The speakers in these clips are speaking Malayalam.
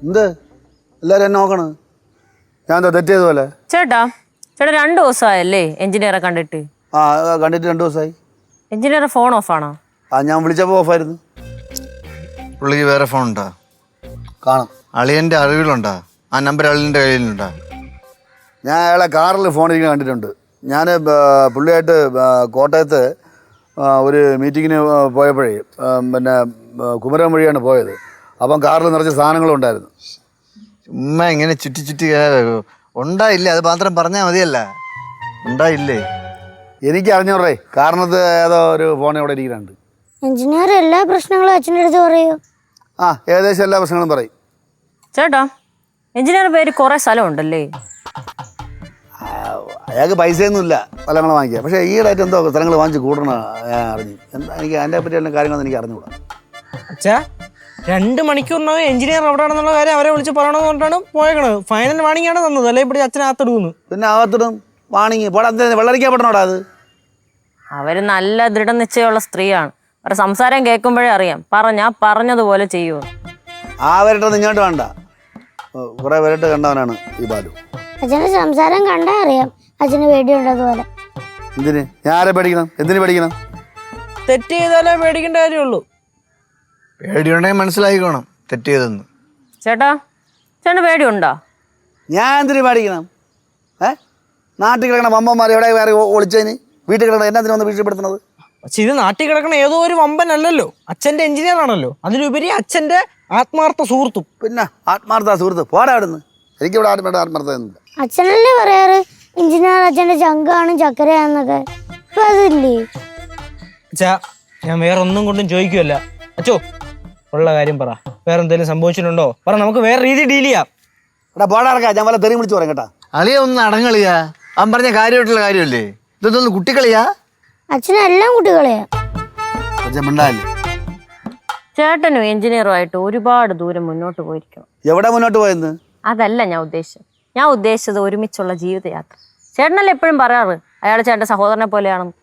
എന്ത് എല്ലാരും എന്നെ നോക്കണ്? ഞാൻ എന്താ തെറ്റിയതുപോലെ? ചേട്ടാ 2 ദിവസമായല്ലേ എഞ്ചിനീയറെ കണ്ടിട്ട്? ആ കണ്ടിട്ട് 2 ദിവസമായി. എഞ്ചിനീയറെ ഫോൺ ഓഫ് ആണോ? ഞാൻ വിളിച്ചപ്പോൾ ഓഫായിരുന്നു. പുള്ളിക്ക് വേറെ ഫോൺ ഉണ്ടോ? കാണും. അളിയൻ്റെ അറിവിലുണ്ടോ? ആ നമ്പർ അളിയൻ്റെ കയ്യിലുണ്ടോ? ഞാൻ അയാളെ കാറിൽ ഫോണിരിക്കുന്ന കണ്ടിട്ടുണ്ട്. ഞാൻ പുള്ളിയായിട്ട് കോട്ടയത്ത് ഒരു മീറ്റിങ്ങിന് പോയപ്പോഴേ പിന്നെ കുമരകം വഴിയാണ് പോയത്. അപ്പം കാറിൽ നിറച്ച് സാധനങ്ങളുണ്ടായിരുന്നു. ചുമ്മാ ഇങ്ങനെ ചുറ്റി ചുറ്റി ഉണ്ടായില്ലേ? അത് മാത്രം പറഞ്ഞാൽ മതിയല്ല. ഉണ്ടായില്ലേ? എനിക്ക് അറിഞ്ഞോറേ, കാരണത്ത് ഏതോ ഒരു ഫോൺ ഇവിടെ ഇരിക്കുന്നുണ്ട്. എഞ്ചിനീയർ എല്ലാ പ്രശ്നങ്ങളും അച്ഛൻ്റെ അടുത്ത് പറയൂ. ഏകദേശം എല്ലാ പ്രശ്നങ്ങളും പറയും. ചേട്ടാ എഞ്ചിനീയർ പേര് കുറെ സ്ഥലം ഉണ്ടല്ലേ? അയാൾക്ക് പൈസയൊന്നുമില്ല സ്ഥലങ്ങൾ വാങ്ങിക്കുക. പക്ഷേ ഈയിടെയായിട്ട് എന്തോ സ്ഥലങ്ങൾ വാങ്ങിച്ച് കൂടണം ഞാൻ അറിഞ്ഞു. എന്താ എനിക്ക് അതിനെ പറ്റിയുള്ള കാര്യങ്ങളൊന്നും എനിക്ക് അറിഞ്ഞുകൂടാ. അച്ഛാ 2 മണിക്കൂറിനകം എഞ്ചിനീയർ എവിടെയാണെന്നുള്ള കാര്യം അവരെ വിളിച്ച് പറയണമെന്ന് പറഞ്ഞിട്ടാണ് പോയേക്കണത്. ഫൈനൽ വാണിംഗ് ആണ് തന്നത്. അല്ലെ ഇവിടെ അച്ഛനകത്തിടുന്നു. പിന്നെ അകത്തിടും വാണിങ് പോടാ. വെള്ളരിക്കാൻ പറ്റണോടാ അത്? അവര് നല്ല ദൃഢനിശ്ചയമുള്ള സ്ത്രീയാണ്. അവരുടെ സംസാരം കേൾക്കുമ്പോഴേ അറിയാം പറഞ്ഞതുപോലെ ചെയ്യുമോ. വരട്ടെ, ഇങ്ങോട്ട് വേണ്ട. കുറെ വരട്ട് കണ്ടവനാണ് ഈ ബാലു. അച്ഛൻ്റെ സംസാരം കണ്ടാ അറിയാം അച്ഛന് പേടിയുണ്ടതുപോലെ. എന്തിന്? ഞാൻ ആരെ പേടിക്കണം? എന്തിനു പേടിക്കണം? തെറ്റ് ചെയ്താലേ പേടിക്കേണ്ട കാര്യമുള്ളൂ. പേടിയുണ്ടെങ്കിൽ മനസ്സിലായിക്കോണം തെറ്റ് ചെയ്തെന്ന്. ചേട്ടന് പേടിയുണ്ടോ? ഞാൻ എന്തിനു പേടിക്കണം? നാട്ടിൽ കിടക്കണ വമ്പന്മാർ എവിടെ വേറെ ഒളിച്ചതിന് വീട്ടിൽ കിടക്കണ എന്നാത്തിന് വന്ന് ഭീഷണിപ്പെടുത്തുന്നത്? പക്ഷെ ഇത് നാട്ടിൽ കിടക്കണ ഏതോ ഒരു വമ്പനല്ലല്ലോ, അച്ഛൻ്റെ എഞ്ചിനീയർ ആണല്ലോ. അതിലുപരി അച്ഛൻ്റെ ആത്മാർത്ഥ സുഹൃത്തും. പിന്നെ ആത്മാർത്ഥ സുഹൃത്ത് പോടാ അവിടുന്ന്. എനിക്കിവിടെ ആത്മാർത്ഥമൊന്നുമില്ല. അച്ഛനല്ലേ പറയാറ് എഞ്ചിനീയർ അച്ഛൻ്റെ ചങ്കാണ് ചക്കരയാന്നൊക്കെ. ഇപ്പൊ അതില്ലേ? അച്ഛാ ഞാൻ വേറെ ഒന്നും കൊണ്ടും ചോദിക്കുമല്ല. അച്ചോ ഉള്ള കാര്യം പറ. വേറെ എന്തെങ്കിലും സംഭവിച്ചിട്ടുണ്ടോ പറ, നമുക്ക് വേറെ രീതി ഡീൽ ചെയ്യാം. എടാ പോടാ ഇറക്കാം. ഞാൻ വല്ല തെറി വിളിച്ചു പറയാം കേട്ടാ. അളിയ ഒന്ന് അടങ്ങളിയാ. അവൻ പറഞ്ഞ കാര്യമായിട്ടുള്ള കാര്യമല്ലേ? ഇതൊന്നും കുട്ടിക്കളിയാ? അച്ഛനെല്ലാം കുട്ടികളെയാ. ചേട്ടനും എഞ്ചിനീയറുമായിട്ട് ഒരുപാട് ദൂരം മുന്നോട്ട് പോയിരിക്കണം. എവിടെ മുന്നോട്ട് പോയെന്ന്? അതല്ല ഞാൻ ഉദ്ദേശിച്ചത് ഒരുമിച്ചുള്ള ജീവിതയാത്ര. ചേട്ടനല്ലേ എപ്പോഴും പറയാറ് അയാൾ ചേട്ടൻ്റെ സഹോദരനെ പോലെയാണെന്ന്.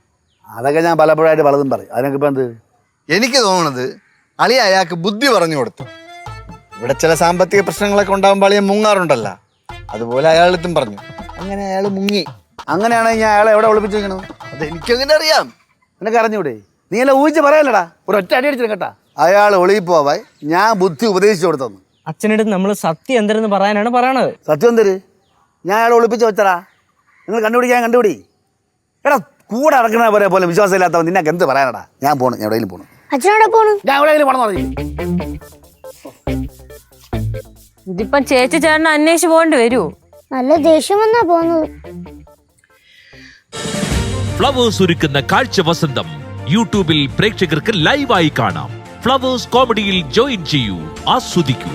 അതൊക്കെ ഞാൻ പലപ്പോഴായിട്ട് പലതും പറയും. അതിനൊക്കെ ഇപ്പം എന്ത്? എനിക്ക് തോന്നുന്നത് അളിയ അയാൾക്ക് ബുദ്ധി പറഞ്ഞു കൊടുത്തു. ഇവിടെ ചില സാമ്പത്തിക പ്രശ്നങ്ങളൊക്കെ ഉണ്ടാകുമ്പോൾ അളിയ മുങ്ങാറുണ്ടല്ലോ, അതുപോലെ അയാളെത്തും പറഞ്ഞു. അങ്ങനെ അയാൾ മുങ്ങി. അങ്ങനെയാണെങ്കിൽ ഞാൻ അയാളെ എവിടെ ഒളിപ്പിച്ചു വെക്കണം? അത് എനിക്കങ്ങനെ അറിയാം. നിനക്ക് അറിഞ്ഞൂടെ? നീ എല്ലാം ഊഹിച്ച് പറയല്ലടാ. ഒരു ഒറ്റ അടി അടിച്ചിട്ട് കേട്ടാ. അയാൾ ഒളിയിൽ പോവാൻ ഞാൻ ബുദ്ധി ഉപദേശിച്ചു കൊടുത്തു. അച്ഛനടുത്ത് നമ്മൾ സത്യം എന്തെന്ന് പറയാനാണ് പറയണത്. സത്യം എന്തര്? ഞാൻ അയാൾ ഒളിപ്പിച്ച് വെച്ചടാ. നിങ്ങൾ കണ്ടുപിടി. എടാ കൂടെ ഇറക്കണ പോലെ വിശ്വാസം ഇല്ലാത്തവൻ നിനക്ക് എന്ത് പറയാനടാ? ഞാൻ പോണു. ഞാൻ എവിടെയെങ്കിലും പോണു. അച്ഛനോടെ പോണു. ഞാൻ എവിടെയെങ്കിലും പോണെന്ന് പറഞ്ഞു. ഇതിപ്പം ചേട്ടനെ അന്വേഷിച്ച് പോകേണ്ടി വരുമോ? നല്ല ദേഷ്യം വന്നാ പോകുന്നത്. ഫ്ലവേഴ്സ് ഒരുക്കുന്ന കാഴ്ച വസന്തം യൂട്യൂബിൽ പ്രേക്ഷകർക്ക് ലൈവായി കാണാം. ഫ്ലവേഴ്സ് കോമഡിയിൽ ജോയിൻ ചെയ്യൂ, ആസ്വദിക്കൂ.